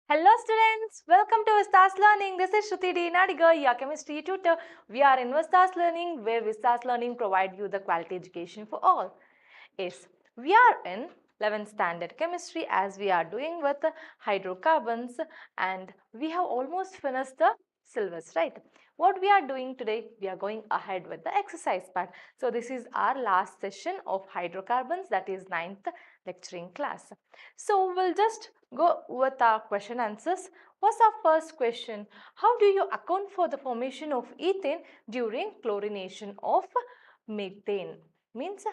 Hello students, welcome to Vista's Learning. This is Shruti Nadiga, your chemistry tutor. We are in Vista's Learning where Vista's Learning provide you the quality education for all. Yes, we are in 11th standard chemistry as we are doing with hydrocarbons and we have almost finished the syllabus, right? What we are doing today, we are going ahead with the exercise part. So this is our last session of hydrocarbons, that is 9th lecturing class. So we'll just go with our question answers. What's our first question? How do you account for the formation of ethane during chlorination of methane? Means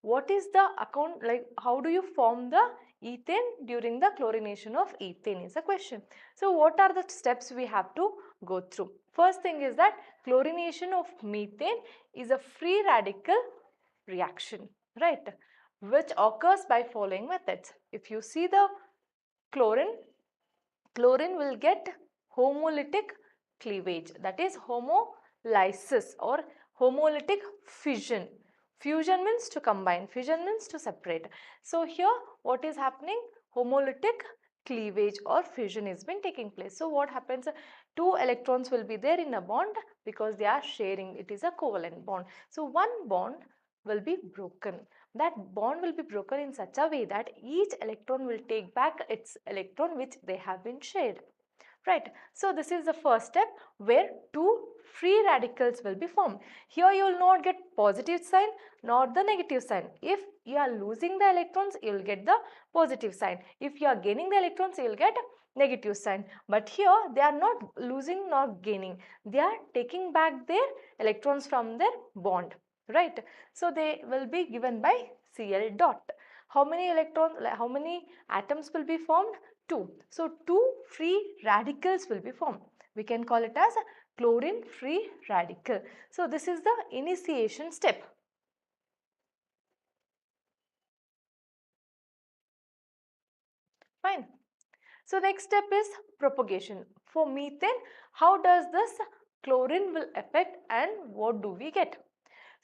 what is the account, like how do you form the ethane during the chlorination of ethane is a question. So what are the steps we have to go through? First thing is that chlorination of methane is a free radical reaction, right, which occurs by following methods. If you see the chlorine will get homolytic cleavage, that is homolysis or homolytic fission. Fusion means to combine, fission means to separate. So here what is happening? Homolytic cleavage or fission has been taking place. So what happens? Two electrons will be there in a bond because they are sharing. It is a covalent bond. So one bond will be broken. That bond will be broken in such a way that each electron will take back its electron which they have been shared. Right. So this is the first step where two free radicals will be formed. Here you will not get positive sign nor the negative sign. If you are losing the electrons, you will get the positive sign. If you are gaining the electrons, you will get negative sign. But here they are not losing nor gaining. They are taking back their electrons from their bond. Right. So they will be given by Cl dot. How many electrons, how many atoms will be formed? 2. So 2 free radicals will be formed. We can call it as a chlorine free radical. So this is the initiation step. Fine. So next step is propagation. For methane, how does this chlorine will affect and what do we get?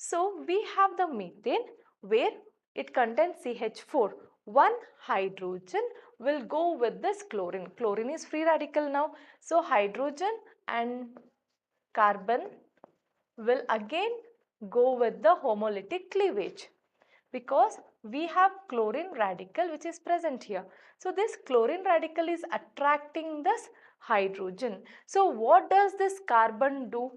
So we have the methane where it contains CH4. One hydrogen will go with this chlorine. Chlorine is free radical now. So hydrogen and carbon will again go with the homolytic cleavage because we have chlorine radical which is present here. So this chlorine radical is attracting this hydrogen. So what does this carbon do?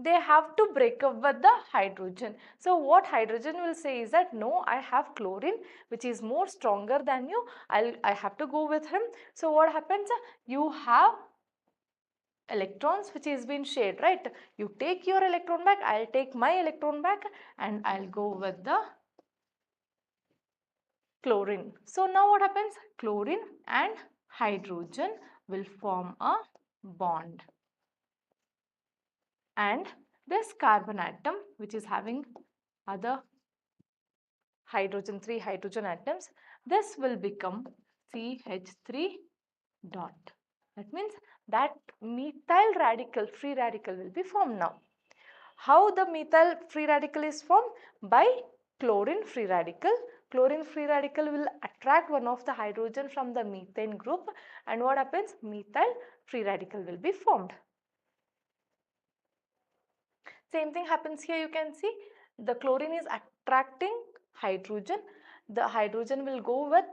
They have to break up with the hydrogen. So what hydrogen will say is that no, I have chlorine which is more stronger than you. I have to go with him. So what happens? You have electrons which is been shared, right? You take your electron back, I'll take my electron back and I'll go with the chlorine. So now what happens? Chlorine and hydrogen will form a bond. And this carbon atom which is having other hydrogen, 3 hydrogen atoms, this will become CH3 dot. That means that methyl radical, free radical will be formed now. How the methyl free radical is formed? By chlorine free radical. Chlorine free radical will attract one of the hydrogen from the methane group and what happens? Methyl free radical will be formed. Same thing happens here, you can see the chlorine is attracting hydrogen. The hydrogen will go with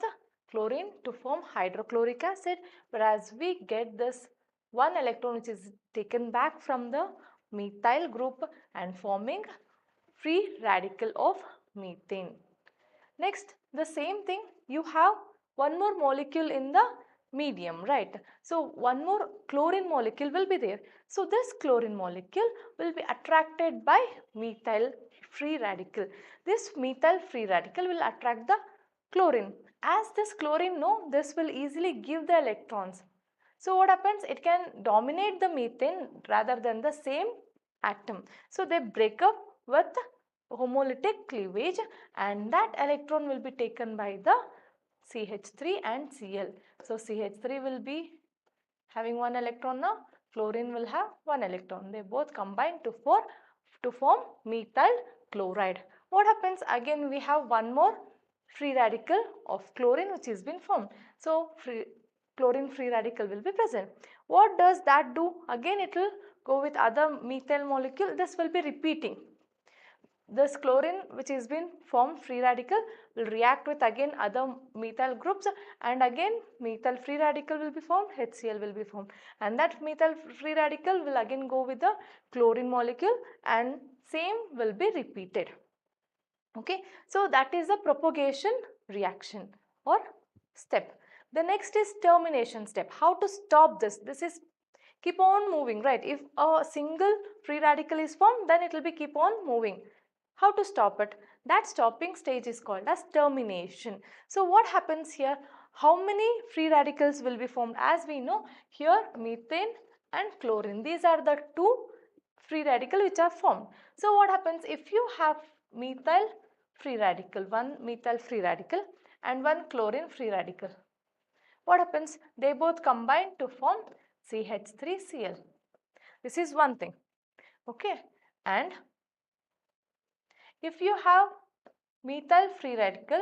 chlorine to form hydrochloric acid, whereas we get this one electron which is taken back from the methyl group and forming free radical of methane. Next, the same thing, you have one more molecule in the medium, right? So one more chlorine molecule will be there. So this chlorine molecule will be attracted by methyl free radical. This methyl free radical will attract the chlorine. As this chlorine, no, this will easily give the electrons. So what happens? It can dominate the methane rather than the same atom. So they break up with homolytic cleavage and that electron will be taken by the CH3 and Cl. So CH3 will be having one electron now, chlorine will have one electron. They both combine to form methyl chloride. What happens? Again we have one more free radical of chlorine which has been formed. So chlorine free radical will be present. What does that do? Again it will go with other methyl molecule. This will be repeating. This chlorine which has been formed free radical will react with again other methyl groups, and again methyl free radical will be formed, HCl will be formed, and that methyl free radical will again go with the chlorine molecule and same will be repeated. Okay, so that is the propagation reaction or step. The next is termination step. How to stop this? This is keep on moving, right? If a single free radical is formed, then it will be keep on moving. How to stop it? That stopping stage is called as termination. So what happens here? How many free radicals will be formed? As we know, here methane and chlorine, these are the two free radicals which are formed. So what happens if you have methyl free radical, one methyl free radical and one chlorine free radical? What happens? They both combine to form CH3Cl. This is one thing. Okay, and if you have methyl free radical,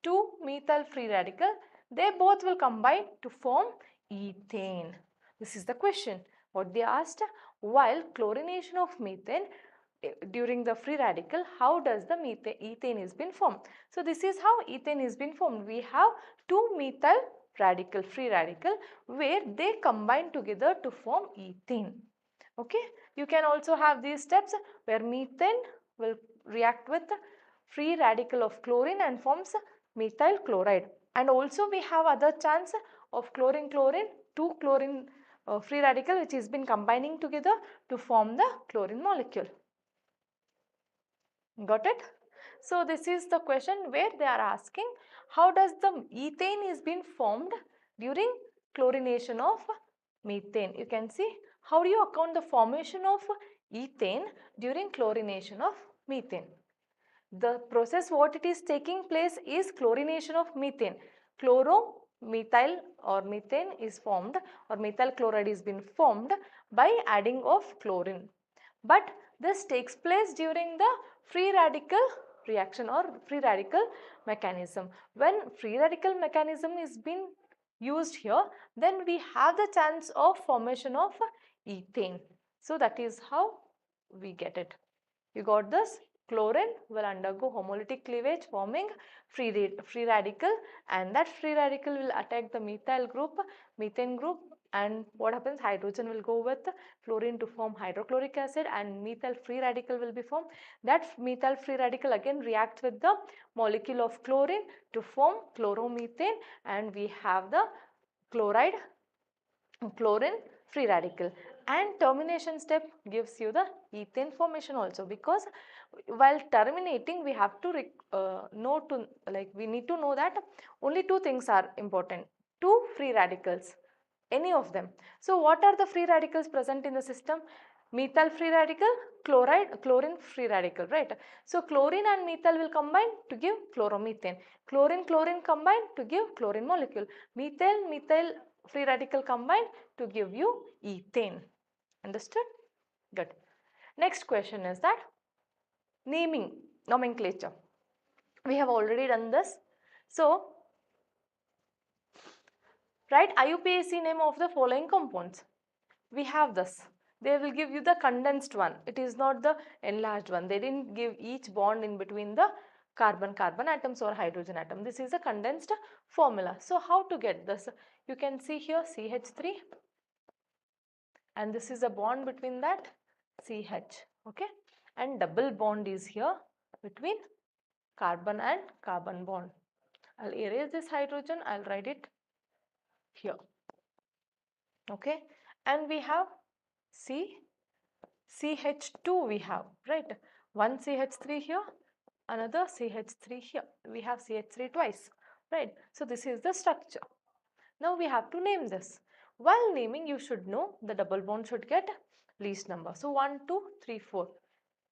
two methyl free radical, they both will combine to form ethane. This is the question. What they asked, while chlorination of methane during the free radical, how does the ethane is been formed? So this is how ethane is been formed. We have two methyl radical, free radical, where they combine together to form ethane. Okay, you can also have these steps where methane will react with the free radical of chlorine and forms methyl chloride, and also we have other chance of chlorine two chlorine free radical which has been combining together to form the chlorine molecule. Got it? So this is the question where they are asking how does the ethane is being formed during chlorination of methane. You can see how do you account the formation of ethane during chlorination of methane. The process what it is taking place is chlorination of methane. Chloromethyl or methane is formed, or methyl chloride is been formed by adding of chlorine. But this takes place during the free radical reaction or free radical mechanism. When free radical mechanism is being used here, then we have the chance of formation of ethane. So that is how we get it. You got this? Chlorine will undergo homolytic cleavage forming free radical, and that free radical will attack the methyl group, methane group, and what happens? Hydrogen will go with fluorine to form hydrochloric acid and methyl free radical will be formed. That methyl free radical again reacts with the molecule of chlorine to form chloromethane, and we have the chlorine free radical. And termination step gives you the ethane formation also, because while terminating we have to we need to know that only two things are important, two free radicals, any of them. So what are the free radicals present in the system? Methyl free radical, chlorine free radical, right? So chlorine and methyl will combine to give chloromethane. Chlorine combine to give chlorine molecule. Methyl free radical combine to give you ethane. Understood? Good. Next question is that naming, nomenclature. We have already done this. So write IUPAC name of the following compounds. We have this. They will give you the condensed one. It is not the enlarged one. They didn't give each bond in between the carbon atoms or hydrogen atom. This is a condensed formula. So how to get this? You can see here CH3, and this is a bond between that CH, okay, and double bond is here between carbon and carbon bond. I'll erase this hydrogen, I'll write it here, okay, and we have CH2 we have, right, one CH3 here, another CH3 here, we have CH3 twice, right. So this is the structure. Now we have to name this. While naming, you should know the double bond should get least number. So 1, 2, 3, 4.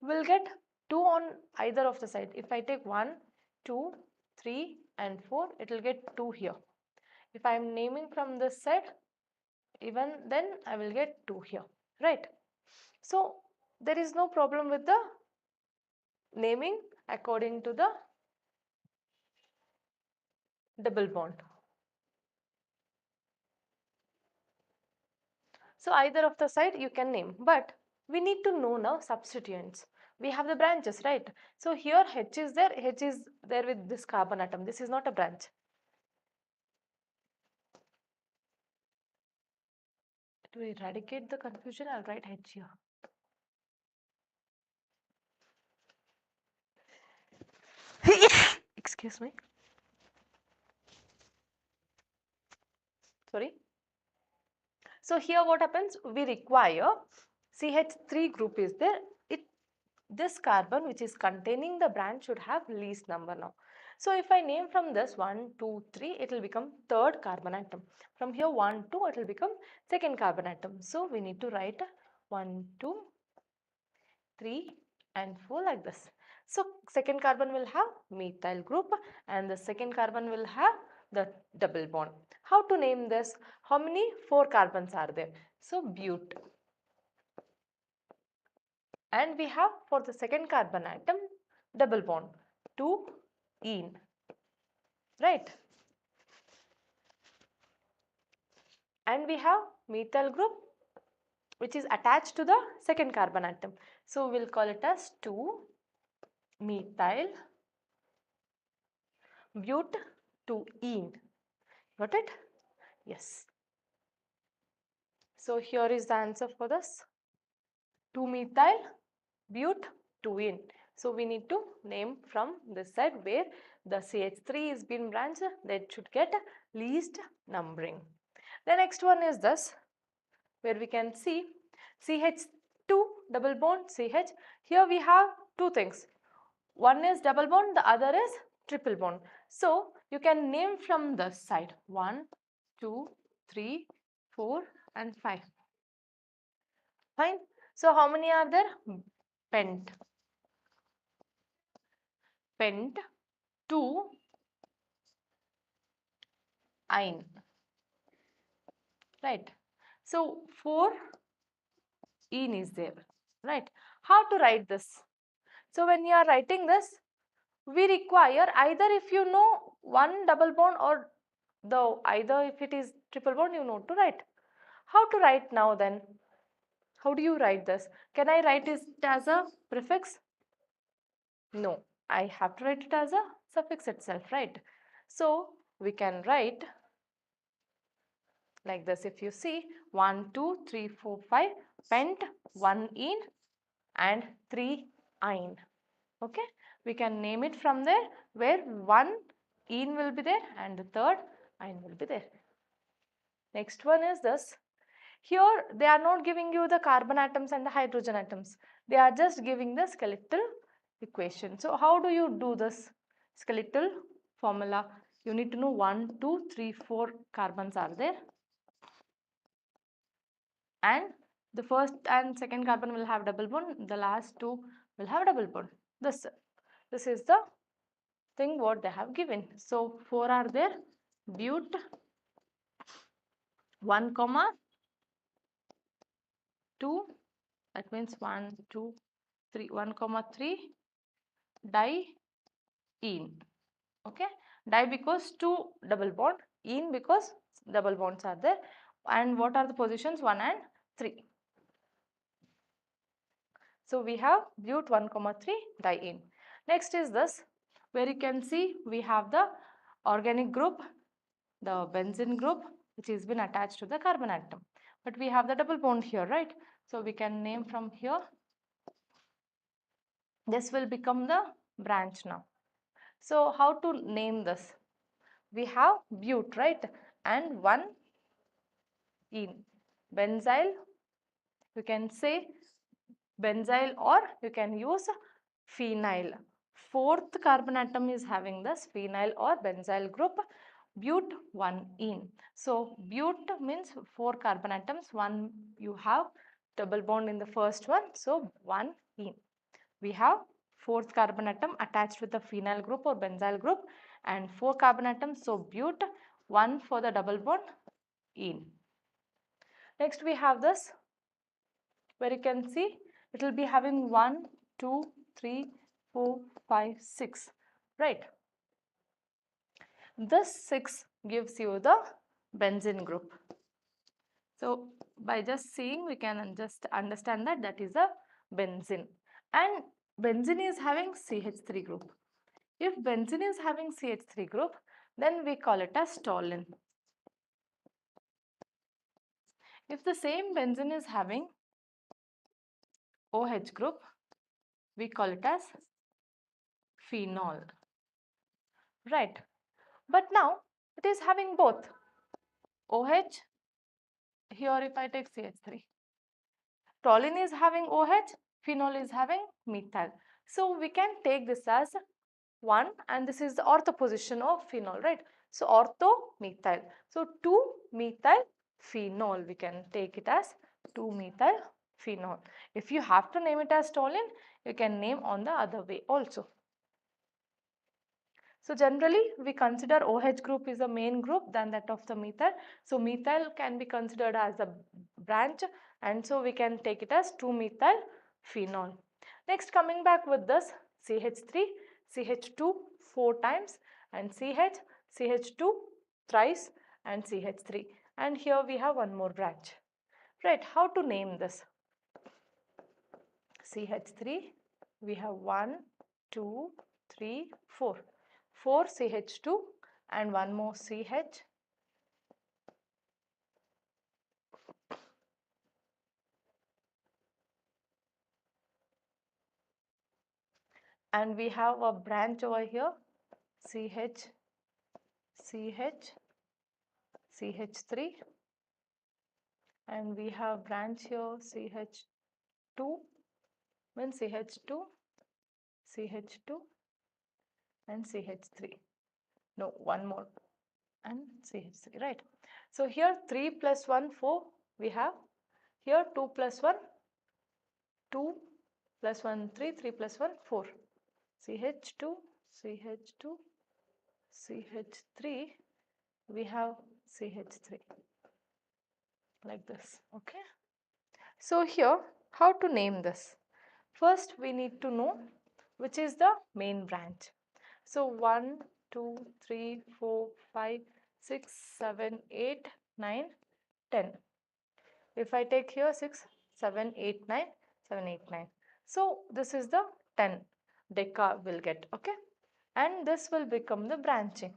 We'll get 2 on either of the side. If I take 1, 2, 3 and 4, it will get 2 here. If I am naming from this side, even then I will get 2 here, right? So there is no problem with the naming according to the double bond. So either of the side you can name, but we need to know now substituents. We have the branches, right? So here H is there with this carbon atom. This is not a branch. To eradicate the confusion, I'll write H here. Excuse me. Sorry. So here what happens? We require CH3 group is there. This carbon which is containing the branch should have least number now. So if I name from this 1, 2, 3, it will become third carbon atom. From here 1, 2, it will become second carbon atom. So we need to write 1, 2, 3 and 4 like this. So second carbon will have methyl group and the second carbon will have the double bond. How to name this? How many? 4 carbons are there. So bute. And we have for the second carbon atom double bond 2 ene, right? And we have methyl group which is attached to the second carbon atom. So we'll call it as 2 methyl bute 2 ene. Got it? Yes. So here is the answer for this. 2 methyl bute 2 ene. So we need to name from this side where the CH3 is being branched, that should get least numbering. The next one is this, where we can see CH2 double bond CH. Here we have two things. One is double bond, the other is triple bond. So you can name from this side 1, 2, 3, 4 and 5. Fine. So how many are there? Pent 2 ine, right? So 4 ene is there, right? How to write this? So when you are writing this, we require either if you know one double bond or either if it is triple bond you know to write. How to write now then? How do you write this? Can I write it as a prefix? No, I have to write it as a suffix itself, right? So we can write like this. If you see 1, 2, 3, 4, 5 pent 1 ene and 3 ine. Okay, we can name it from there where 1 ene will be there and the third ine will be there. Next one is this. Here they are not giving you the carbon atoms and the hydrogen atoms. They are just giving the skeletal equation. So how do you do this skeletal formula? You need to know 1, 2, 3, 4 carbons are there. And the first and second carbon will have double bond. The last two will have double bond. This is the thing what they have given. So 4 are there. Bute 1, 2. That means 1, 2, 3. 1, 3 diene. Okay, di because 2 double bond, ene because double bonds are there. And what are the positions? 1 and 3. So we have bute 1, 3 diene. Next is this, where you can see we have the organic group, the benzene group, which has been attached to the carbon atom. But we have the double bond here, right? So we can name from here. This will become the branch now. So how to name this? We have bute, right? And 1 ene. Benzyl, you can say benzyl or you can use phenyl. Fourth carbon atom is having this phenyl or benzyl group. Bute 1 ene. So bute means 4 carbon atoms. One you have double bond in the first one. So 1 ene. We have fourth carbon atom attached with the phenyl group or benzyl group and 4 carbon atoms. So bute 1 for the double bond ene. Next we have this, where you can see it will be having 1, 2, 3, 4, 5, 6, right? This 6 gives you the benzene group. So by just seeing we can just understand that that is a benzene, and benzene is having CH3 group. If benzene is having CH3 group, then we call it as toluene. If the same benzene is having OH group, we call it as phenol, right? But now it is having both OH. Here if I take CH3, toluene is having OH, phenol is having methyl. So we can take this as 1, and this is the ortho position of phenol, right? So ortho methyl. So 2-methyl phenol, we can take it as 2-methyl phenol. If you have to name it as toluene, you can name on the other way also. So generally we consider OH group is the main group than that of the methyl. So methyl can be considered as a branch, and so we can take it as 2-methyl phenol. Next, coming back with this CH3, CH2 4 times, and CH, CH2 thrice, and CH3. And here we have one more branch. Right, how to name this? CH3, we have 1, 2, 3, 4. 4 CH2 and one more CH. And we have a branch over here, CH, CH, CH3. And we have branch here, CH2, then CH2, CH2, and CH3. No, one more, and CH3, right? So here 3 plus 1, 4 we have. Here 2 plus 1, 2 plus 1, 3, 3 plus 1, 4. CH2, CH2, CH3, we have CH3 like this, okay? So here, how to name this? First, we need to know which is the main branch. So 1, 2, 3, 4, 5, 6, 7, 8, 9, 10. If I take here 6, 7, 8, 9, 7, 8, 9. So this is the 10 deca will get, okay? And this will become the branching.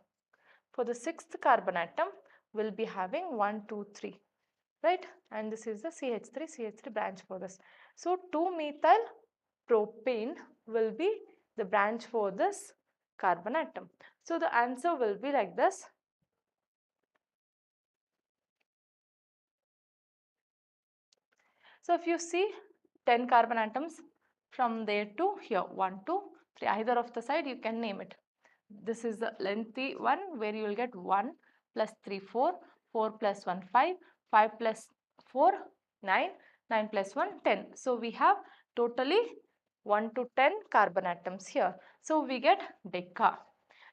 For the 6th carbon atom, we'll be having 1, 2, 3, right? And this is the CH3 branch for this. So 2-methyl propane will be the branch for this carbon atom. So the answer will be like this. So if you see 10 carbon atoms from there to here, 1, 2, 3, either of the side you can name it. This is the lengthy one where you will get 1 plus 3, 4, 4 plus 1, 5, 5 plus 4, 9, 9 plus 1, 10. So we have totally 1 to 10 carbon atoms here. So we get deca,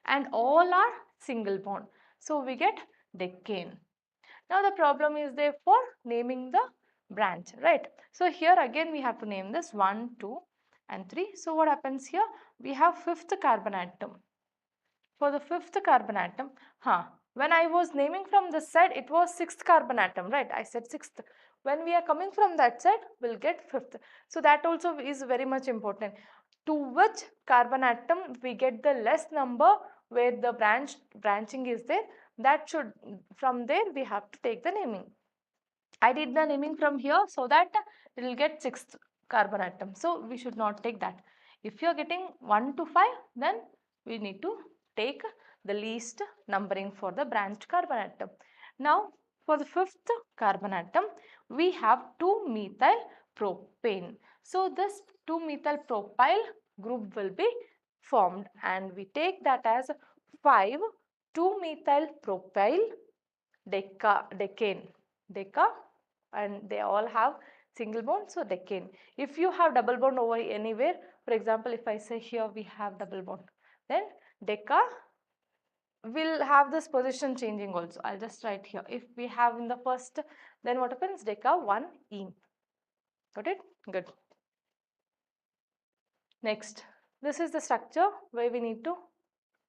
and all are single bond. So we get decane. Now the problem is there for naming the branch, right? So here again we have to name this 1, 2 and 3. So what happens here? We have 5th carbon atom. For the 5th carbon atom, when I was naming from this side, it was 6th carbon atom, right? I said 6th. When we are coming from that side, we'll get 5th. So that also is very much important. To which carbon atom we get the less number where the branching is there, that should, from there we have to take the naming. I did the naming from here so that it will get 6th carbon atom. So we should not take that. If you are getting 1 to 5, then we need to take the least numbering for the branched carbon atom. Now for the 5th carbon atom, we have 2-methyl propane. So this 2-methyl propyl group will be formed, and we take that as 5 2-methyl propyl decane, and they all have single bond, so decane. If you have double bond over anywhere, for example, if I say here we have double bond, then deca will have this position changing also. I'll just write here. If we have in the first, then what happens? Deca 1-ene. Got it? Good. Next, this is the structure where we need to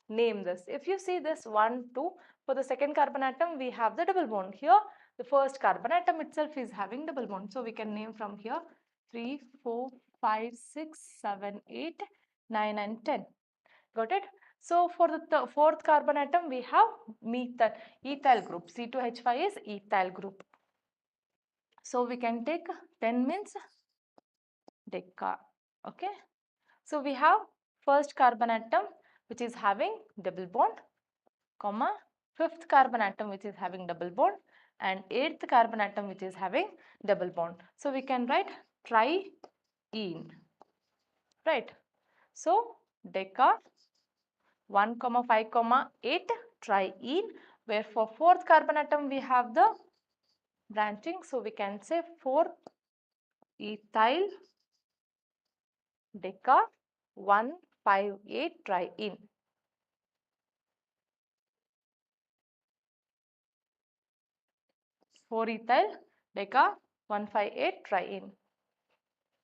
name this. If you see this 1, 2, for the second carbon atom, we have the double bond. Here, The first carbon atom itself is having double bond. So we can name from here 3, 4, 5, 6, 7, 8, 9 and 10. Got it? So for the fourth carbon atom we have ethyl group. C2H5 is ethyl group. So we can take 10 means deca. Okay. So we have first carbon atom which is having double bond, comma, fifth carbon atom which is having double bond, and eighth carbon atom which is having double bond. So we can write triene, right? So deca 1, 5, 8 triene, where for fourth carbon atom we have the branching. So we can say 4 ethyl deca 1, 5, 8 triene. For ethyl deca 158 triene.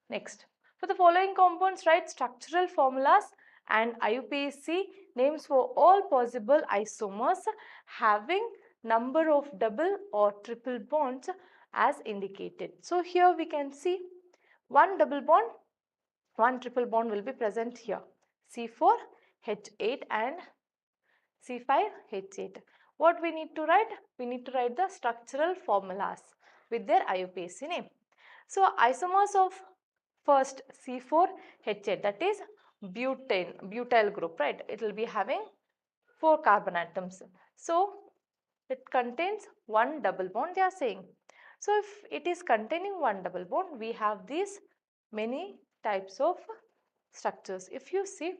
Next, for the following compounds, write structural formulas and IUPAC names for all possible isomers having number of double or triple bonds as indicated. So here we can see one double bond, one triple bond will be present here, C4H8 and C5H8. What we need to write? We need to write the structural formulas with their IUPAC name. So isomers of first C4H8, that is butyl group, right? It will be having 4 carbon atoms. So it contains one double bond, they are saying. So if it is containing one double bond, we have these many types of structures. If you see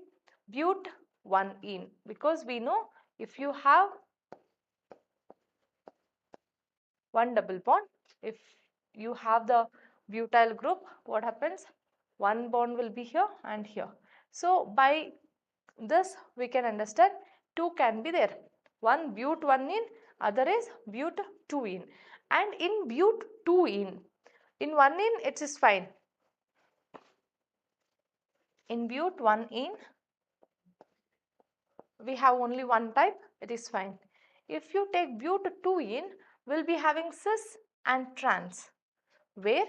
but 1ene, because we know if you have one double bond, if you have the butyl group, what happens? One bond will be here and here. So by this we can understand two can be there. One but 1ene, other is but 2ene. And in but 2ene, in 1ene it is fine. In but 1ene, we have only one type, it is fine. If you take but 2ene, we'll be having cis and trans, where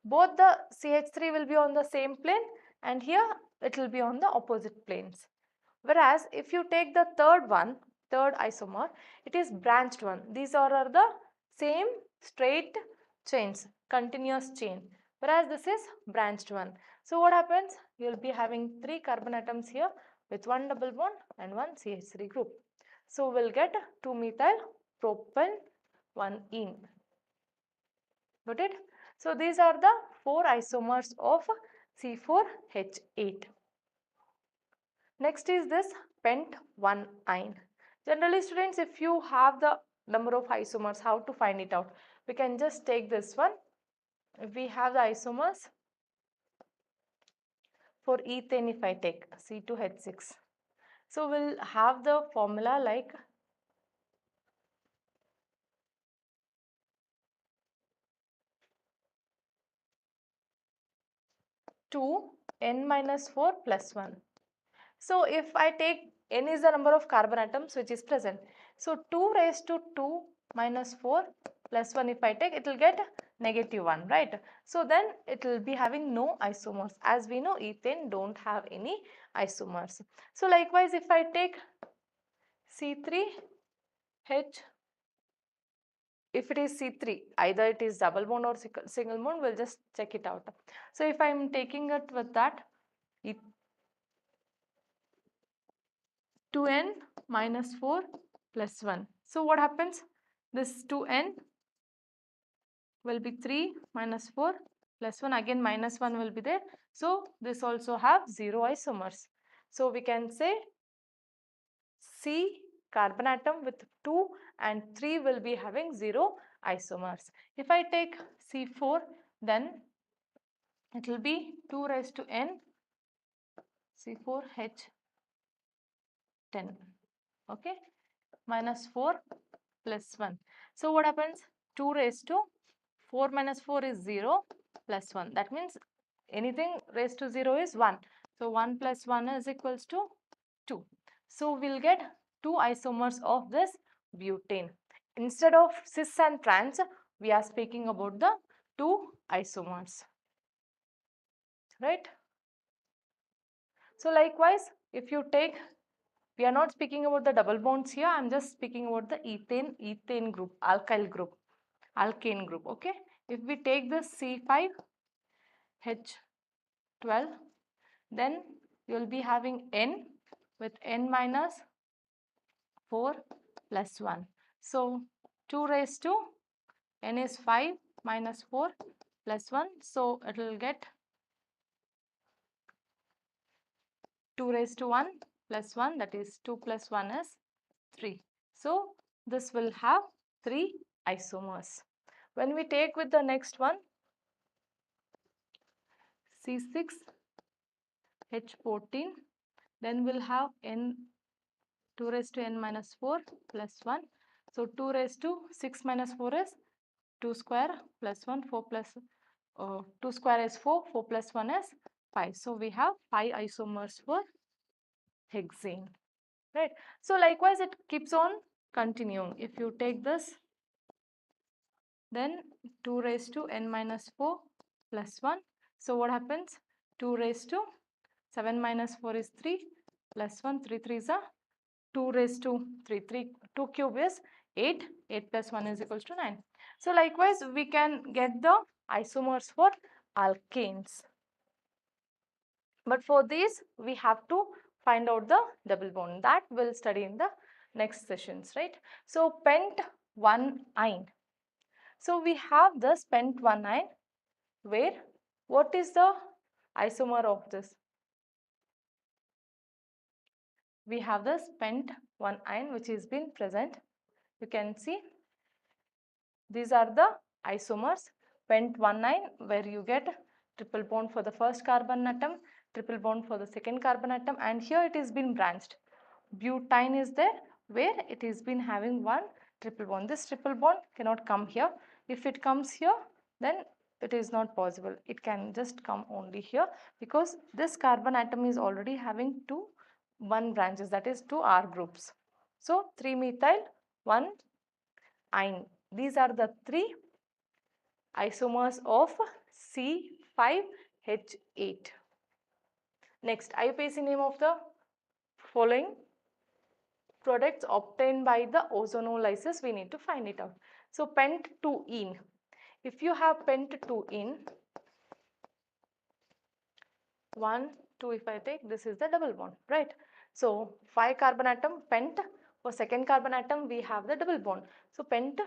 both the CH3 will be on the same plane and here it will be on the opposite planes. Whereas if you take the third isomer, it is branched one. These are the same straight chains, continuous chain, whereas this is branched one. So what happens? You will be having 3 carbon atoms here with one double bond and one CH3 group. So we'll get 2-methyl propane 1-ene. Got it? So these are the 4 isomers of C4H8. Next is this pent 1-ine. Generally students, if you have the number of isomers, how to find it out? We can just take this one. If we have the isomers for ethane, if I take C2H6. So we'll have the formula like 2n minus 4 plus 1. So if I take n is the number of carbon atoms which is present. So 2 raised to 2 minus 4 plus 1 if I take, it will get -1, right? So then it will be having no isomers. As we know, ethane don't have any isomers. So likewise, if I take C3H, if it is C3, either it is double bond or single bond, we'll just check it out. So if I am taking it with that, 2n minus 4 plus 1. So what happens? This 2n will be 3 minus 4 plus 1. Again minus 1 will be there. So this also have 0 isomers. So we can say C carbon atom with 2 and 3 will be having 0 isomers. If I take C4, then it will be 2 raised to n C4H10. Okay, minus 4 plus 1. So what happens? 2 raised to 4 minus 4 is 0 plus 1. That means anything raised to 0 is 1. So 1 plus 1 is equals to 2. So we'll get 2 isomers of this butane. Instead of cis and trans, We are speaking about the two isomers, right? So likewise, if you take, we are not speaking about the double bonds here. I am just speaking about the ethane group, alkyl group, alkane group. Okay. If we take the C5H12, then you will be having N with N minus 4 plus 1. So 2 raised to N is 5 minus 4 plus 1. So it will get 2 raised to 1 plus 1, that is 2 plus 1 is 3. So this will have 3 isomers. When we take with the next one, C6H14, then we'll have N 2 raised to N minus 4 plus 1. So 2 raised to 6 minus 4 is 2 square plus 1, 4 plus 2 square is 4, 4 plus 1 is 5. So we have 5 isomers for hexane, right? So likewise it keeps on continuing. If you take this, then 2 raised to N minus 4 plus 1. So what happens? 2 raised to 7 minus 4 is 3 plus 1, 3 3 is a 2 raised to 3, 2 cube is 8, 8 plus 1 is equals to 9. So likewise we can get the isomers for alkanes. But for this we have to find out the double bond. That we'll study in the next sessions, right? So pent 1-ine. So we have this pent 1-ine where what is the isomer of this? We have this pent 1-ine which is been present. You can see these are the isomers. Pent 1-ine where you get triple bond for the first carbon atom, triple bond for the second carbon atom, and here it is been branched. Butene is there where it is been having one triple bond. This triple bond cannot come here. If it comes here, then it is not possible. It can just come only here because this carbon atom is already having one branches, that is 2 R groups. So 3-methyl 1-ine. These are the 3 isomers of C5H8. Next, IUPAC name of the following products obtained by the ozonolysis, we need to find it out. So pent 2-ene. If you have pent 2-ene, 1, 2, if I take, this is the double bond, right? So 5 carbon atom pent, for second carbon atom we have the double bond. So pent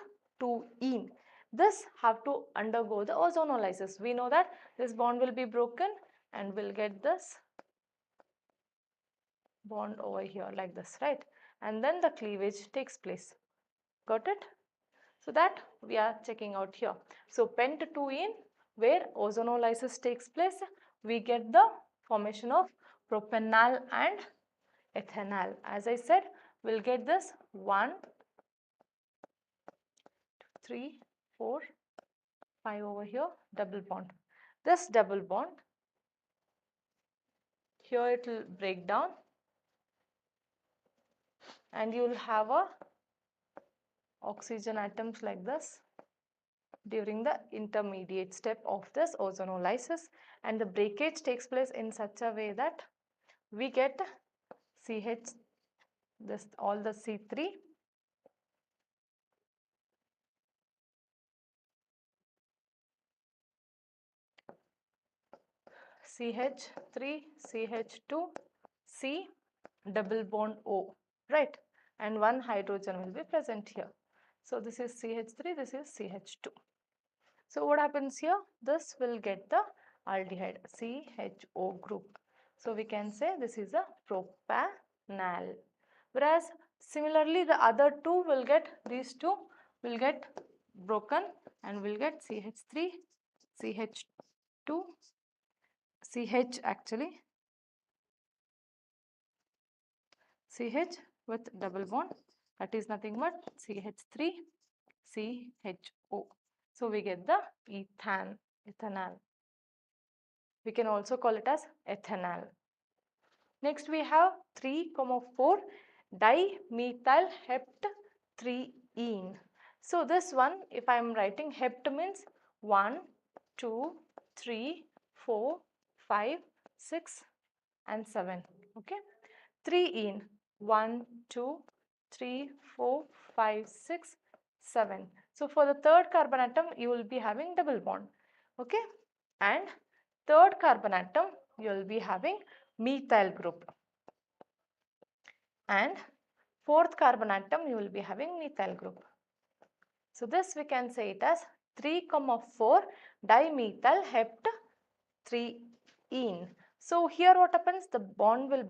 2-ene. This have to undergo the ozonolysis. We know that this bond will be broken and we'll get this bond over here like this, right? And then the cleavage takes place. Got it? So that we are checking out here. So pent 2-ene where ozonolysis takes place, we get the formation of propanol and ethanol. As I said, we'll get this 1, 2, 3, 4, 5 over here, double bond. This double bond, here it will break down and you will have a oxygen atoms like this during the intermediate step of this ozonolysis, and the breakage takes place in such a way that we get CH, this all the C3, CH3, CH2, C double bond O, right? And one hydrogen will be present here. So this is CH3, this is CH2. So what happens here? This will get the aldehyde CHO group. So we can say this is a propanol. Whereas similarly the other two will get, these two will get broken and will get CH3, CH2, CH actually, CH with double bond, that is nothing but CH3, CHO. So we get the ethanol. We can also call it as ethanol. Next we have 3,4 dimethyl hept 3-ene. So this one, if I am writing hept means 1, 2, 3, 4, 5, 6 and 7. Okay. 3 ene 1, 2, 3, 4, 5, 6, 7. So for the third carbon atom you will be having double bond. Okay. And third carbon atom you will be having methyl group. And fourth carbon atom you will be having methyl group. So this we can say it as 3,4 dimethyl hept 3 ene. So here what happens, the bond will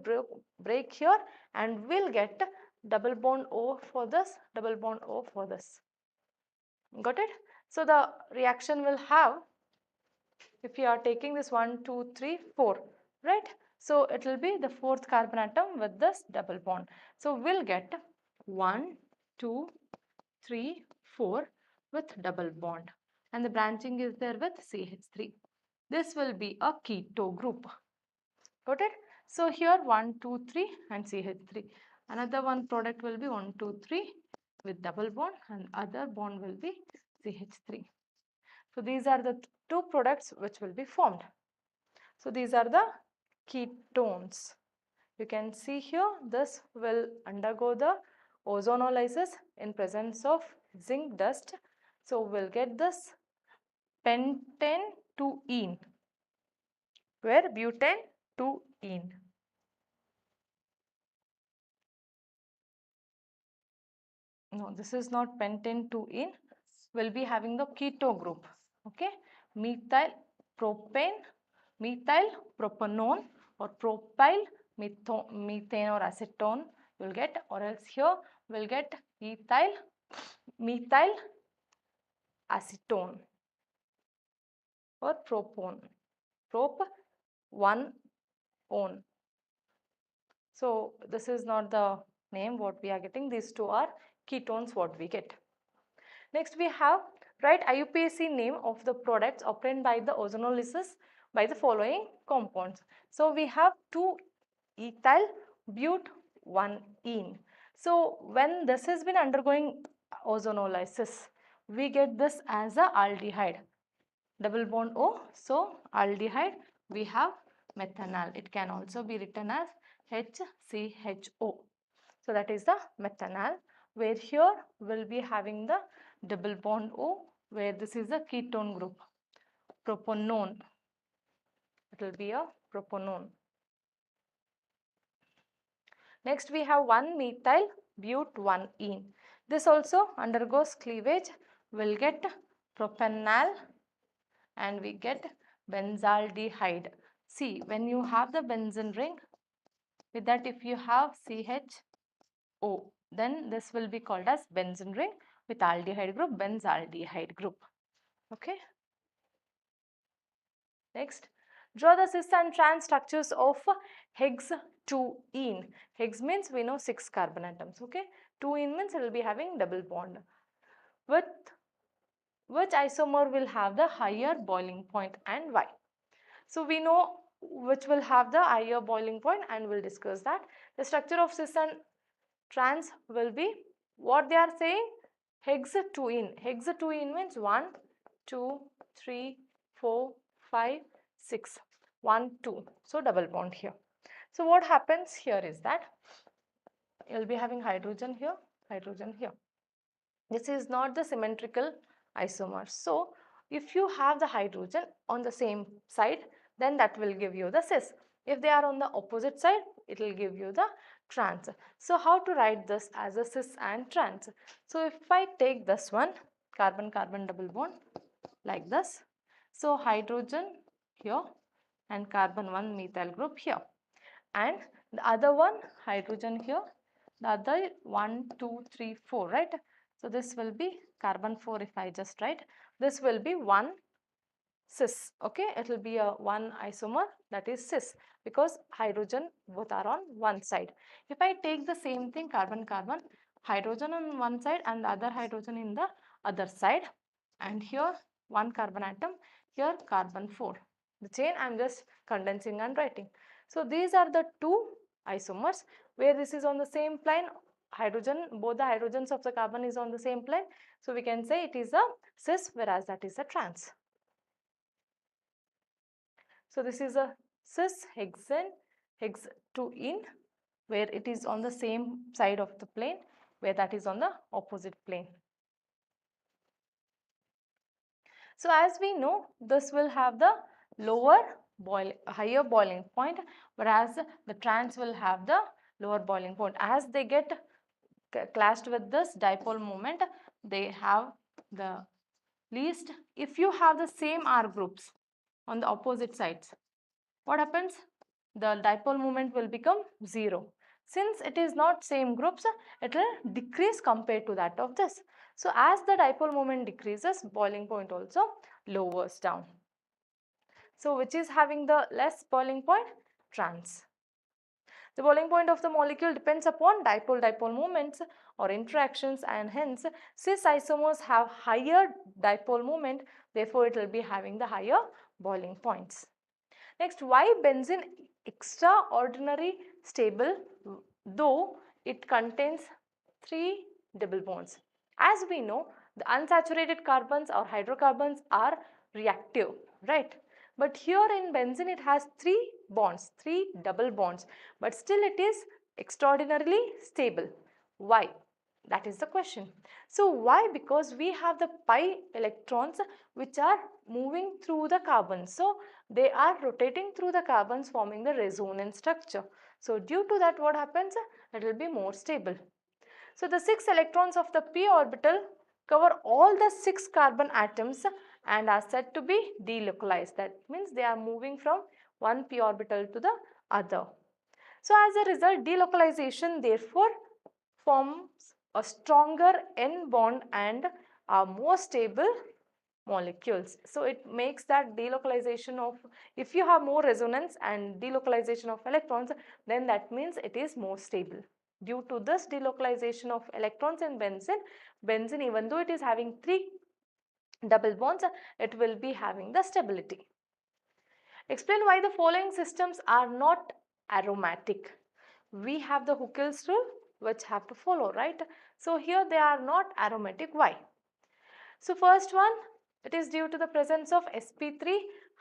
break here and we'll get double bond O for this, double bond O for this. Got it? So the reaction will have, if you are taking this 1, 2, 3, 4, right? So it will be the fourth carbon atom with this double bond. So we'll get 1, 2, 3, 4 with double bond, and the branching is there with CH3. This will be a keto group. Got it? So here 1, 2, 3 and CH3. Another one product will be 1, 2, 3 with double bond, and other bond will be CH3. So these are the two products which will be formed. So these are the ketones. You can see here this will undergo the ozonolysis in presence of zinc dust. So we'll get this pentane 2-ene, where butane 2-ene. No, this is not pentane 2-ene. We'll be having the keto group. Okay, methyl propane, methyl propanone, or propyl methane or acetone you'll get, or else here we'll get methyl acetone or propone, prop 1-one. So this is not the name what we are getting. These two are ketones what we get. Next we have, write Iupac name of the products obtained by the ozonolysis by the following compounds. So we have 2-ethyl but 1-ene. So when this has been undergoing ozonolysis, we get this as a aldehyde, double bond O. So aldehyde, we have methanol. It can also be written as HCHO. So that is the methanol, where here we'll be having the double bond O, where this is a ketone group, propanone. It will be a propanone. Next we have 1-methyl but 1-ene. This also undergoes cleavage. We'll get propanol and we get benzaldehyde. See, when you have the benzene ring, with that if you have CHO, then this will be called as benzene ring. With aldehyde group, benzaldehyde group. Okay. Next, draw the cis and trans structures of hex 2-ene. Hex means we know 6 carbon atoms. Okay. 2-ene means it will be having double bond. With which isomer will have the higher boiling point and why? So we know which will have the higher boiling point and we'll discuss that. The structure of cis and trans will be what they are saying, hex 2-ene. Hex 2-ene means 1, 2, 3, 4, 5, 6. 1, 2. So double bond here. So what happens here is that you'll be having hydrogen here, hydrogen here. This is not the symmetrical isomer. So if you have the hydrogen on the same side, then that will give you the cis. If they are on the opposite side, it will give you the trans. So how to write this as a cis and trans? So if I take this one, carbon-carbon double bond like this. So hydrogen here and carbon 1 methyl group here. And the other one, hydrogen here, the other 1, 2, 3, 4, right? So this will be carbon 4 if I just write. This will be 1 cis. Okay, it will be a 1 isomer, that is cis, because hydrogen both are on one side. If I take the same thing, carbon-carbon, hydrogen on one side and the other hydrogen in the other side, and here 1 carbon atom, here carbon 4. The chain I am just condensing and writing. So these are the two isomers where this is on the same plane hydrogen, both the hydrogens of the carbon is on the same plane. So we can say it is a cis, whereas that is a trans. So this is a cis hexane, hex 2-ene, where it is on the same side of the plane, where that is on the opposite plane. So as we know, this will have the higher boiling point, whereas the trans will have the lower boiling point. As they get clashed with this dipole moment, they have the least. If you have the same R groups on the opposite sides, what happens? The dipole moment will become 0. Since it is not same groups, it will decrease compared to that of this. So as the dipole moment decreases, boiling point also lowers down. So which is having the less boiling point? Trans. The boiling point of the molecule depends upon dipole-dipole moments or interactions, and hence cis isomers have higher dipole moment, therefore it will be having the higher boiling points. Next, why benzene extraordinary stable though it contains 3 double bonds? As we know, the unsaturated carbons or hydrocarbons are reactive, right? But here in benzene it has 3 bonds, 3 double bonds, but still it is extraordinarily stable. Why? That is the question. So why? Because we have the pi electrons which are moving through the carbons. So they are rotating through the carbons, forming the resonance structure. So due to that, what happens? It will be more stable. So the 6 electrons of the p orbital cover all the 6 carbon atoms and are said to be delocalized. That means they are moving from one p orbital to the other. So as a result, delocalization therefore forms a stronger N bond and are more stable molecules. So it makes that delocalization of, if you have more resonance and delocalization of electrons, then that means it is more stable. Due to this delocalization of electrons in benzene, even though it is having 3 double bonds, it will be having the stability. Explain why the following systems are not aromatic. We have the Huckel's rule which have to follow, right? So here they are not aromatic. Why? So first one, it is due to the presence of sp3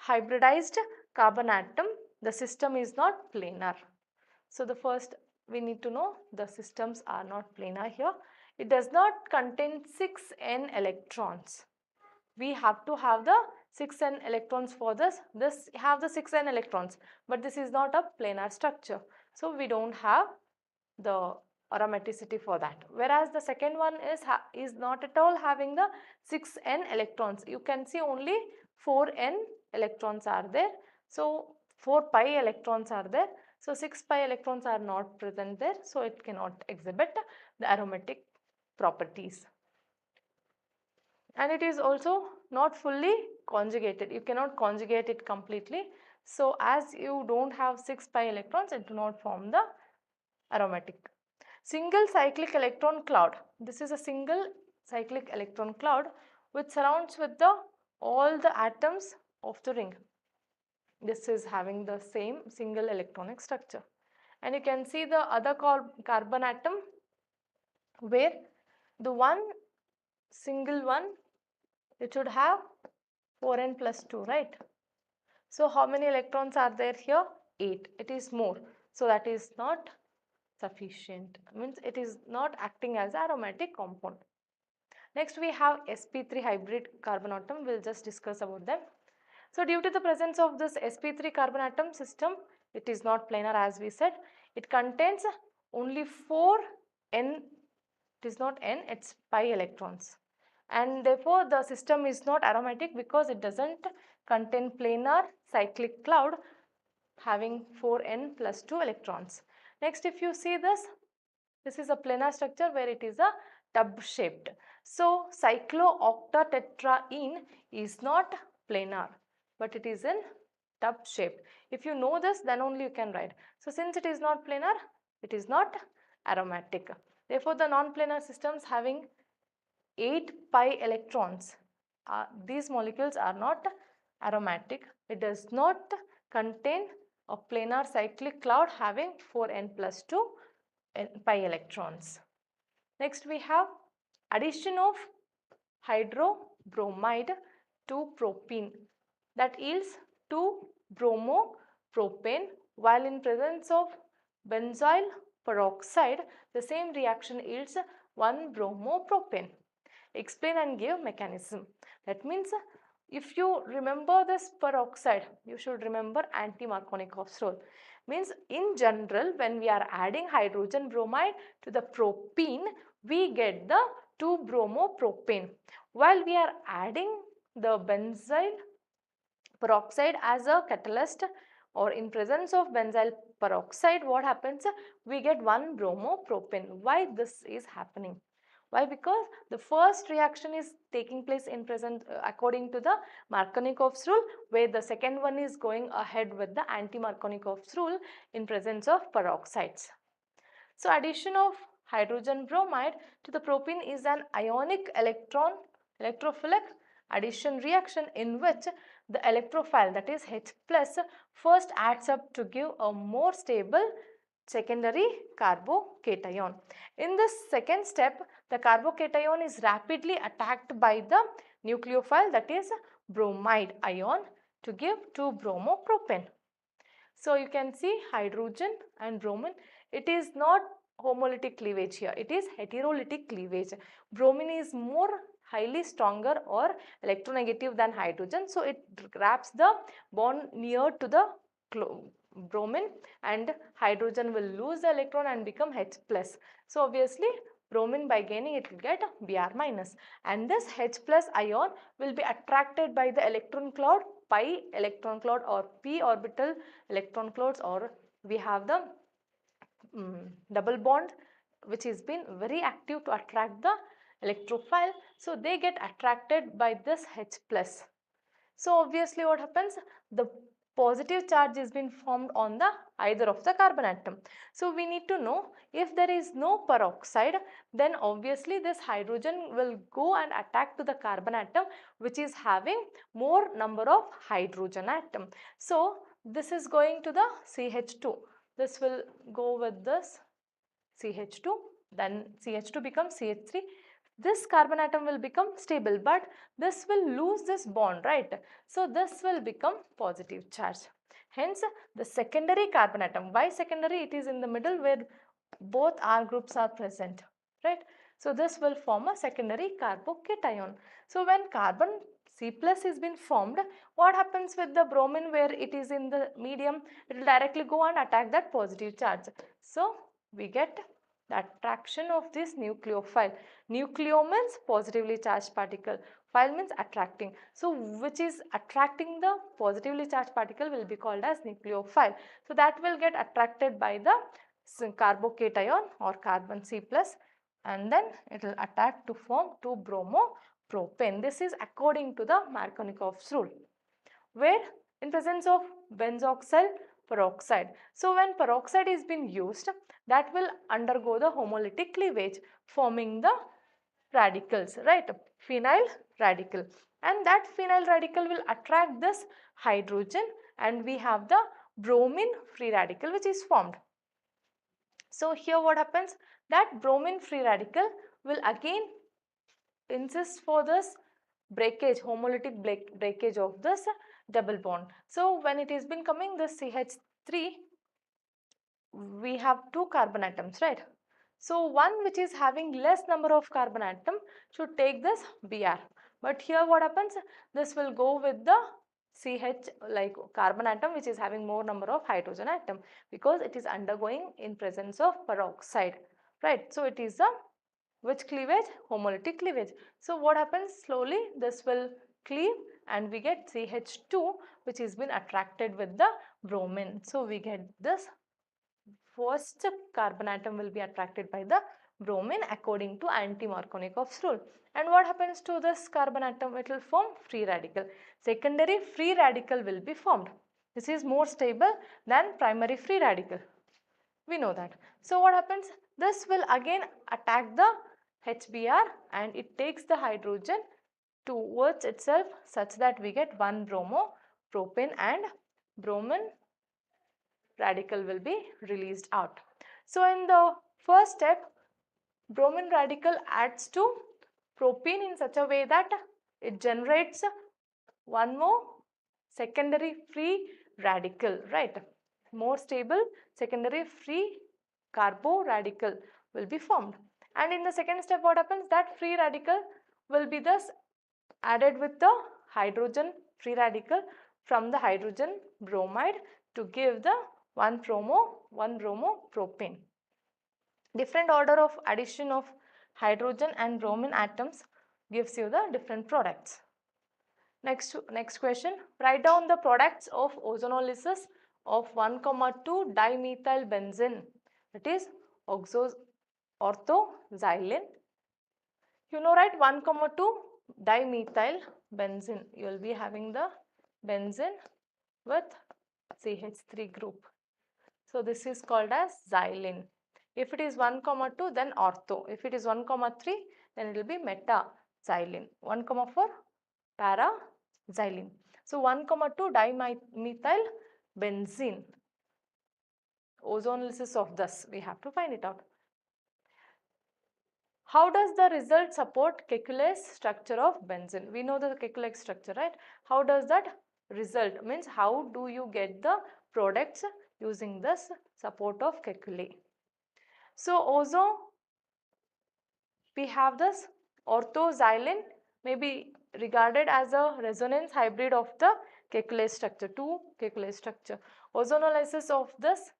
hybridized carbon atom. The system is not planar. So the first we need to know, the systems are not planar here. It does not contain 6n electrons. We have to have the 6n electrons for this. This have the 6n electrons, but this is not a planar structure. So we don't have the aromaticity for that. Whereas the second one is not at all having the 6n electrons. You can see only 4n electrons are there. So 4 pi electrons are there. So 6 pi electrons are not present there. So it cannot exhibit the aromatic properties. And it is also not fully conjugated. You cannot conjugate it completely. So as you don't have 6 pi electrons, it do not form the aromatic. Single cyclic electron cloud. This is a single cyclic electron cloud which surrounds with all the atoms of the ring. This is having the same single electronic structure. And you can see the other carbon atom where the single one, it should have 4n plus 2, right? So how many electrons are there here? 8. It is more. So that is not sufficient. Means it is not acting as aromatic compound. Next we have sp3 hybrid carbon atom. We'll just discuss about them. So due to the presence of this sp3 carbon atom system, it is not planar as we said. It contains only 4n. It is not n, it's pi electrons. And therefore the system is not aromatic because it doesn't contain planar cyclic cloud having 4n plus 2 electrons. Next, if you see this is a planar structure where it is a tub shaped. So cyclooctatetraene is not planar, but it is in tub shaped. If you know this, then only you can write. So since it is not planar, it is not aromatic. Therefore the non-planar systems having 8 pi electrons, these molecules are not aromatic. It does not contain a planar cyclic cloud having 4n plus 2 pi electrons. Next we have addition of hydrobromide to propene, that yields 2-bromopropane, while in presence of benzyl peroxide the same reaction yields 1-bromopropane. Explain and give mechanism. That means if you remember this peroxide, you should remember anti-Markovnikov's rule. Means in general, when we are adding hydrogen bromide to the propene, we get the 2-bromopropane. While we are adding the benzyl peroxide as a catalyst, or in presence of benzyl peroxide, what happens? We get 1-bromopropane. Why this is happening? Why? Because the first reaction is taking place in present according to the Markovnikov's rule, where the second one is going ahead with the anti-Markovnikov's rule in presence of peroxides. So addition of hydrogen bromide to the propene is an ionic electrophilic addition reaction in which the electrophile, that is H plus, first adds up to give a more stable secondary carbocation. In this second step, the carbocation is rapidly attacked by the nucleophile, that is bromide ion, to give 2-bromopropane. So you can see hydrogen and bromine, it is not homolytic cleavage here, it is heterolytic cleavage. Bromine is more highly stronger or electronegative than hydrogen, so it wraps the bond near to the bromine, and hydrogen will lose the electron and become H plus. So obviously bromine, by gaining, it will get Br minus, and this H plus ion will be attracted by the electron cloud, pi electron cloud or p orbital electron clouds, or we have the double bond which has been very active to attract the electrophile. So they get attracted by this H plus. So obviously what happens? The positive charge is been formed on the either of the carbon atom. So we need to know, if there is no peroxide, then obviously this hydrogen will go and attack to the carbon atom which is having more number of hydrogen atom. So this is going to the CH2. This will go with this CH2, then CH2 becomes CH3. This carbon atom will become stable, but this will lose this bond, right? So this will become positive charge. Hence the secondary carbon atom. Why secondary? It is in the middle where both R groups are present, right? So this will form a secondary carbocation. So when carbon C plus is been formed, what happens with the bromine where it is in the medium? It will directly go and attack that positive charge. So we get the attraction of this nucleophile. Nucleo means positively charged particle, phile means attracting. So which is attracting the positively charged particle will be called as nucleophile. So that will get attracted by the carbocation or carbon C plus, and then it will attack to form 2-bromopropane. This is according to the Markovnikov's rule, where in presence of benzoxyl peroxide. So when peroxide is being used, that will undergo the homolytic cleavage, forming the radicals, right? Phenyl radical, and that phenyl radical will attract this hydrogen, and we have the bromine free radical which is formed. So here what happens? That bromine free radical will again insist for this breakage, homolytic breakage of this double bond. So when it has been coming this CH3, we have two carbon atoms, right? So one which is having less number of carbon atom should take this Br. But here what happens? This will go with the CH, like carbon atom which is having more number of hydrogen atom, because it is undergoing in presence of peroxide, right? So it is a which cleavage? Homolytic cleavage. So what happens? Slowly this will cleave and we get CH2 which has been attracted with the bromine. So we get this first carbon atom will be attracted by the bromine according to anti-Markovnikov's rule. And what happens to this carbon atom? It will form free radical. Secondary free radical will be formed. This is more stable than primary free radical. We know that. So what happens? This will again attack the HBr and it takes the hydrogen towards itself such that we get 1-bromopropane and bromine radical will be released out. So in the first step, bromine radical adds to propene in such a way that it generates one more secondary free radical, right? More stable secondary free carbo radical will be formed. And in the second step, what happens? That free radical will be thus added with the hydrogen free radical from the hydrogen bromide to give the 1-bromo propane. Different order of addition of hydrogen and bromine atoms gives you the different products. Next question. Write down the products of ozonolysis of 1,2 dimethyl benzene. That is Ortho Xylene. You know, right? 1,2 dimethyl benzene. You will be having the benzene with CH3 group. So this is called as xylene. If it is 1,2, then ortho. If it is 1,3, then it will be meta-xylene. 1,4 para-xylene. So 1,2 dimethyl benzene. Ozonolysis of this, we have to find it out. How does the result support Kekule's structure of benzene? We know the Kekule's structure, right? How does that result? Means how do you get the products using this support of Kekule? So we have this Ortho Xylene may be regarded as a resonance hybrid of the Kekule structure, 2 Kekule structure. Ozonolysis of this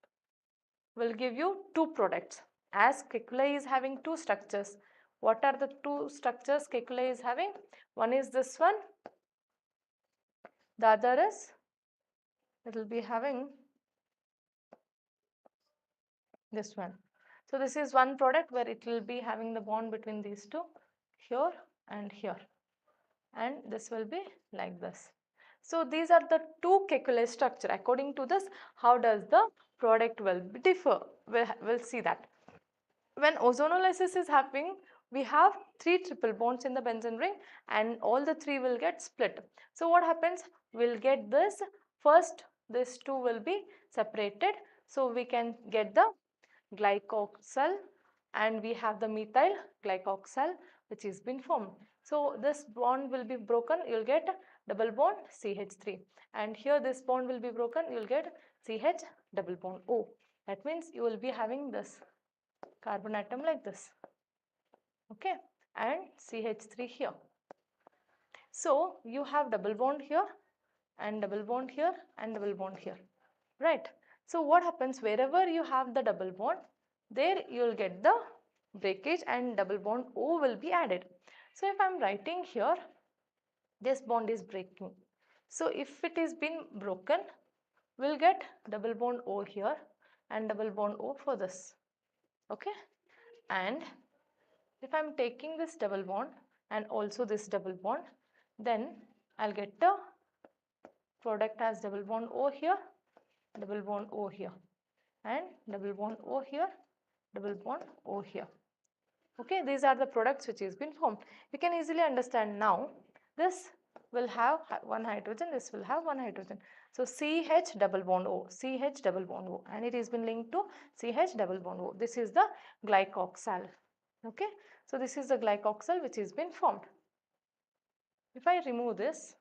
will give you 2 products. As Kekule is having 2 structures. What are the 2 structures Kekule is having? One is this one. The other is, it will be having this one. So this is one product where it will be having the bond between these two, here and here. And this will be like this. So these are the 2 Kekule structure. According to this, how does the product will differ? We'll see that. When ozonolysis is happening, we have 3 triple bonds in the benzene ring and all the 3 will get split. So what happens? We'll get this. First, this 2 will be separated. So we can get the glycoxyl and we have the methyl glycoxyl which is been formed. So this bond will be broken. You'll get double bond CH3. And here this bond will be broken. You'll get CH double bond O. That means you will be having this carbon atom like this, okay, and CH3 here. So you have double bond here and double bond here and double bond here, right? So what happens, wherever you have the double bond, there you will get the breakage and double bond O will be added. So if I am writing here, this bond is breaking. So if it is been broken, we will get double bond O here and double bond O for this. Okay, and if I am taking this double bond and also this double bond, then I'll get the product as double bond O here, double bond O here, and double bond O here, double bond O here. Okay, these are the products which has been formed. You can easily understand now. This will have one hydrogen, this will have one hydrogen. So CH double bond O, CH double bond O, and it has been linked to CH double bond O. This is the glycoxyl. Okay, so this is the glycoxyl which has been formed. If I remove this,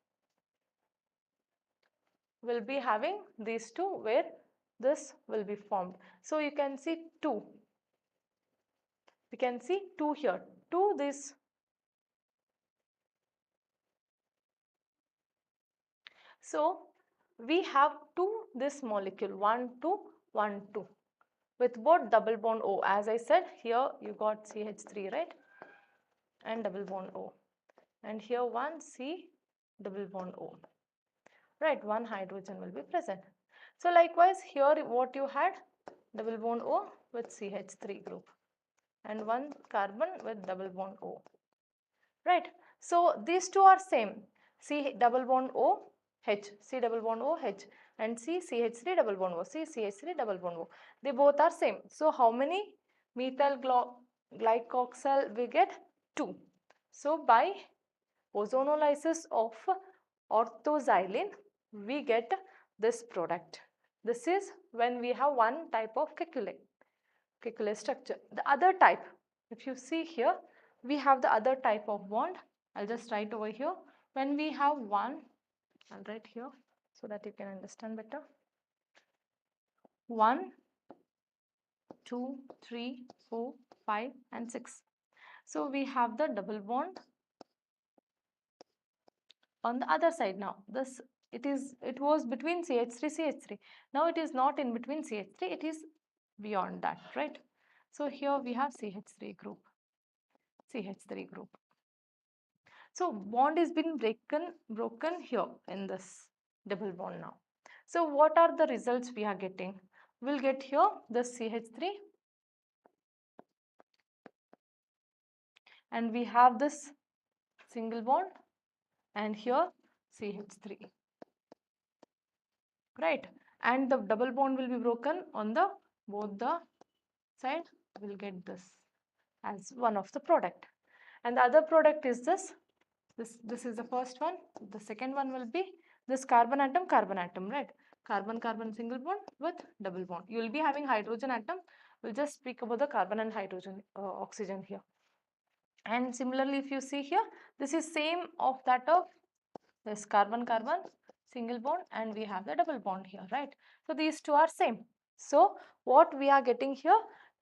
we'll be having these two where this will be formed. So you can see 2. We can see 2 here. 2 this. So we have 2 this molecule 1 2 1 2 with both double bond O. As I said, here you got CH3, right, and double bond O, and here one C double bond O, right, one hydrogen will be present. So likewise here what you had, double bond O with CH3 group and one carbon with double bond O, right. So these two are same, C double bond O H, C double bond O H, and C CH3 double bond O, C CH3 double bond O. They both are same. So how many methyl glycoxyl we get? 2. So by ozonolysis of Ortho Xylene, we get this product. This is when we have one type of Kekule structure. The other type, if you see here, we have the other type of bond. I'll just write over here. When we have one, I'll write here so that you can understand better. 1, 2, 3, 4, 5 and 6. So we have the double bond on the other side. Now this it was between CH3. Now it is not in between CH3, it is beyond that, right? So here we have CH3 group. So bond is been broken here in this double bond now. So what are the results we are getting? We'll get here the CH3 and we have this single bond and here CH3, right? And the double bond will be broken on the both the side. We'll get this as one of the product, and the other product is this is the first one. The second one will be this carbon atom, right? Carbon single bond with double bond. You will be having hydrogen atom. We'll just speak about the carbon and hydrogen oxygen here. And similarly, if you see here, this is same of that of this carbon single bond, and we have the double bond here, right? So these two are same. So what we are getting here,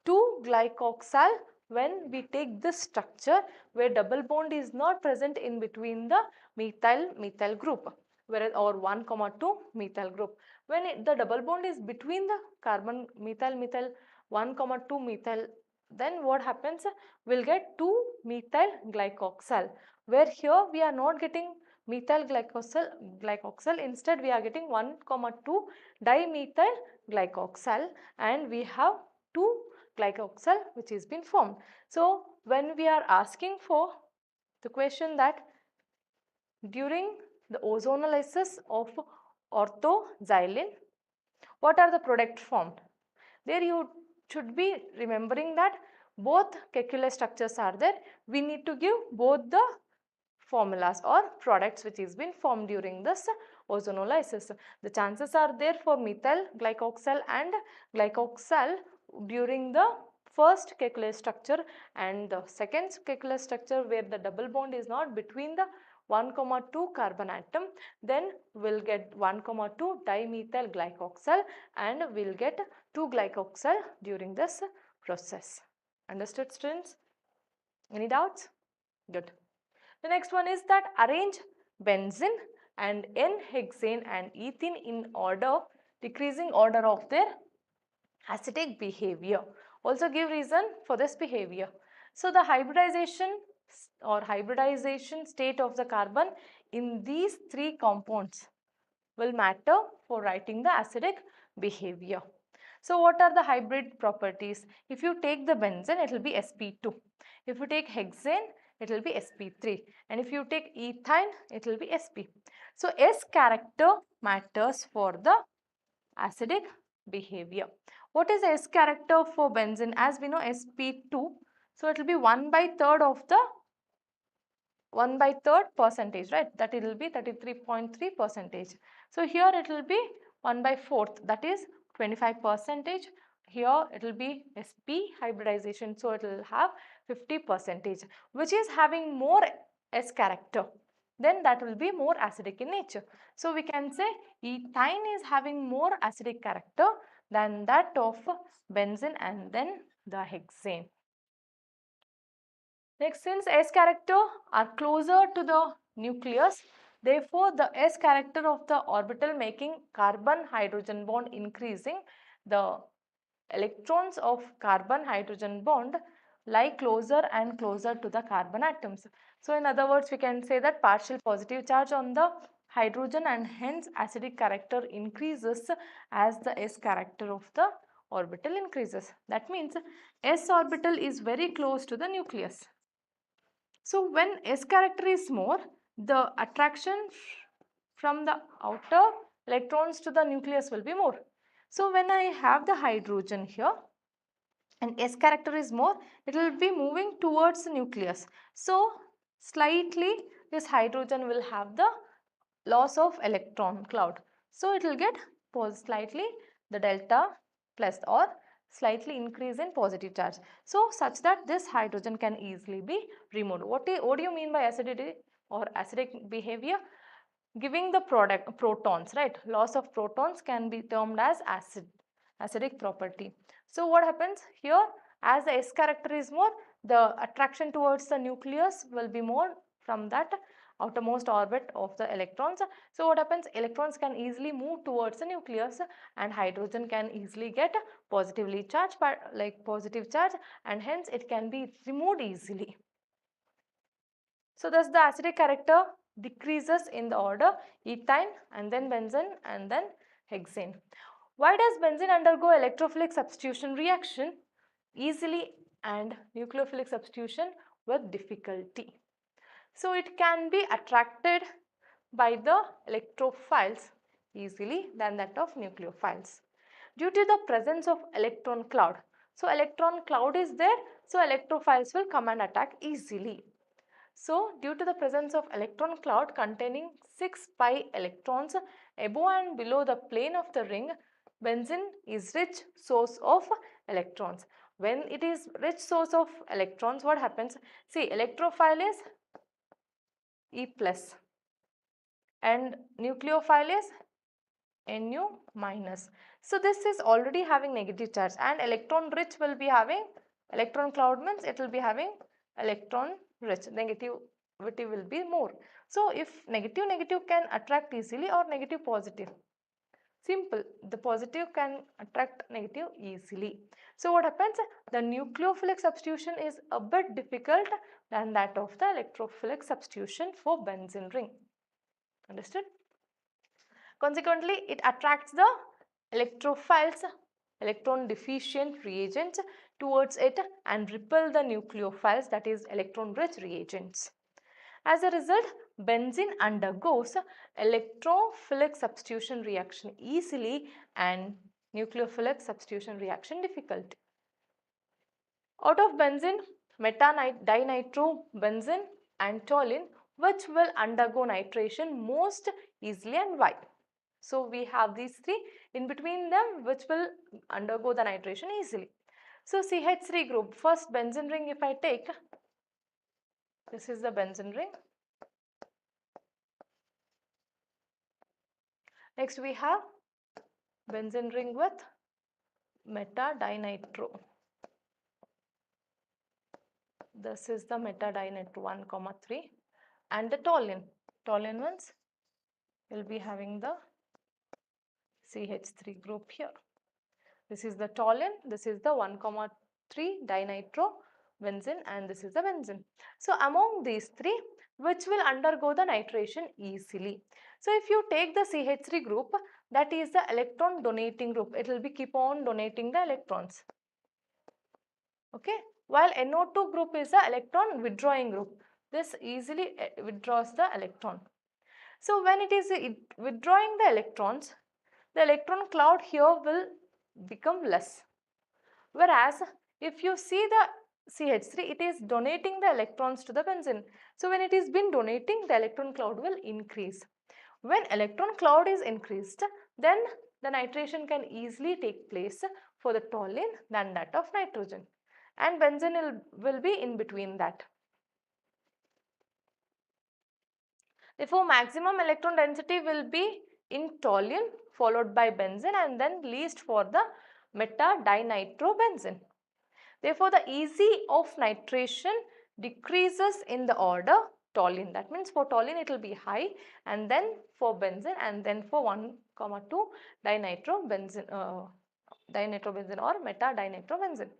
2-glycoxyl, when we take this structure where double bond is not present in between the methyl group, whereas or 1,2 methyl group. When the double bond is between the carbon methyl 1,2 methyl, then what happens? We'll get 2-methyl glycoxyl, where here we are not getting methyl glycoxyl, instead we are getting 1,2 dimethyl glycoxyl, and we have 2 glycoxyl which is been formed. So when we are asking for the question that during the ozonolysis of Ortho Xylene, what are the products formed? There you should be remembering that both calculus structures are there. We need to give both the formulas or products which is been formed during this ozonolysis. The chances are there for methyl glycoxyl and glycoxyl during the first calculus structure, and the second calculus structure where the double bond is not between the 1,2 carbon atom, then we'll get 1,2 dimethyl glycoxyl and we'll get 2 glycoxyl during this process. Understood, students? Any doubts? Good. The next one is that arrange benzene and N-hexane and ethene in order, decreasing order of their acidic behavior. Also give reason for this behavior. So the hybridization state of the carbon in these three compounds will matter for writing the acidic behavior. So what are the hybrid properties? If you take the benzene, it will be sp2. If you take hexane, it will be sp3, and if you take ethane, it will be sp. So S character matters for the acidic behavior. What is S character for benzene? As we know, sp2, so it will be 1/3 of the 1/3 percentage, right? That it will be 33.3%. So here it will be 1/4, that is 25%. Here it will be sp hybridization, so it will have 50%, which is having more S character, then that will be more acidic in nature. So we can say ethane is having more acidic character than that of benzene and then the hexane. Next, since S character are closer to the nucleus, therefore the S character of the orbital making carbon-hydrogen bond increasing, the electrons of carbon-hydrogen bond lie closer and closer to the carbon atoms. So in other words, we can say that partial positive charge on the hydrogen and hence acidic character increases as the S character of the orbital increases. That means S orbital is very close to the nucleus. So when S character is more, the attraction from the outer electrons to the nucleus will be more. So when I have the hydrogen here and S character is more, it will be moving towards the nucleus. So slightly this hydrogen will have the loss of electron cloud. So it will get slightly the delta plus or slightly increase in positive charge. So such that this hydrogen can easily be removed. What do you mean by acidity or acidic behavior? Giving the protons, right? Loss of protons can be termed as acidic property. So what happens here, as the S character is more, the attraction towards the nucleus will be more from that outermost orbit of the electrons. So what happens, electrons can easily move towards the nucleus and hydrogen can easily get positively charged, like positive charge, and hence it can be removed easily. So thus the acidic character decreases in the order ethane and then benzene and then hexane. Why does benzene undergo electrophilic substitution reaction easily and nucleophilic substitution with difficulty? So it can be attracted by the electrophiles easily than that of nucleophiles due to the presence of electron cloud. So electron cloud is there, so electrophiles will come and attack easily. So due to the presence of electron cloud containing 6 pi electrons above and below the plane of the ring, benzene is rich source of electrons. When it is rich source of electrons, what happens? See, electrophile is E plus and nucleophile is Nu minus. So this is already having negative charge, and electron rich will be having, electron cloud means it will be having electron rich, negativity will be more. So if negative can attract easily or negative positive. Simple, the positive can attract negative easily. So what happens? The nucleophilic substitution is a bit difficult than that of the electrophilic substitution for benzene ring. Understood? Consequently, it attracts the electrophiles, electron deficient reagents towards it and repel the nucleophiles, that is electron rich reagents. As a result, benzene undergoes electrophilic substitution reaction easily and nucleophilic substitution reaction difficult. Out of benzene, meta-dinitrobenzene and toluene, which will undergo nitration most easily, and why? So we have these three, in between them which will undergo the nitration easily. So CH3 group, first benzene ring if I take, this is the benzene ring. Next we have benzene ring with meta-dinitro. This is the meta-dinitro 1, 3 and the toluene. Toluene ones will be having the CH3 group here. This is the toluene, this is the 1, 3 dinitro benzene, and this is the benzene. So among these three, which will undergo the nitration easily? So if you take the CH3 group, that is the electron donating group, it will be keep on donating the electrons. Okay, while NO2 group is the electron withdrawing group. This easily withdraws the electron. So when it is withdrawing the electrons, the electron cloud here will become less. Whereas if you see the CH3, it is donating the electrons to the benzene. So when it is been donating, the electron cloud will increase. When electron cloud is increased, then the nitration can easily take place for the toluene than that of nitrogen, and benzene will be in between that. Therefore, maximum electron density will be in toluene followed by benzene and then least for the meta-dinitrobenzene. Therefore, the easy of nitration decreases in the order toluene. That means for toluene it will be high, and then for benzene, and then for 1, 2 dinitrobenzene or meta-dinitrobenzene.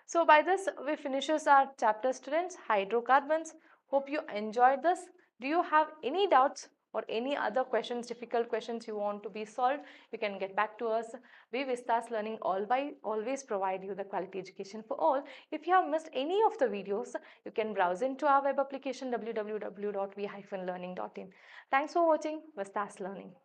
So by this we finishes our chapter, students, hydrocarbons. Hope you enjoyed this. Do you have any doubts or any other questions, difficult questions you want to be solved? You can get back to us. We Vistas Learning always provide you the quality education for all. If you have missed any of the videos, you can browse into our web application www.v-learning.in. Thanks for watching Vistas Learning.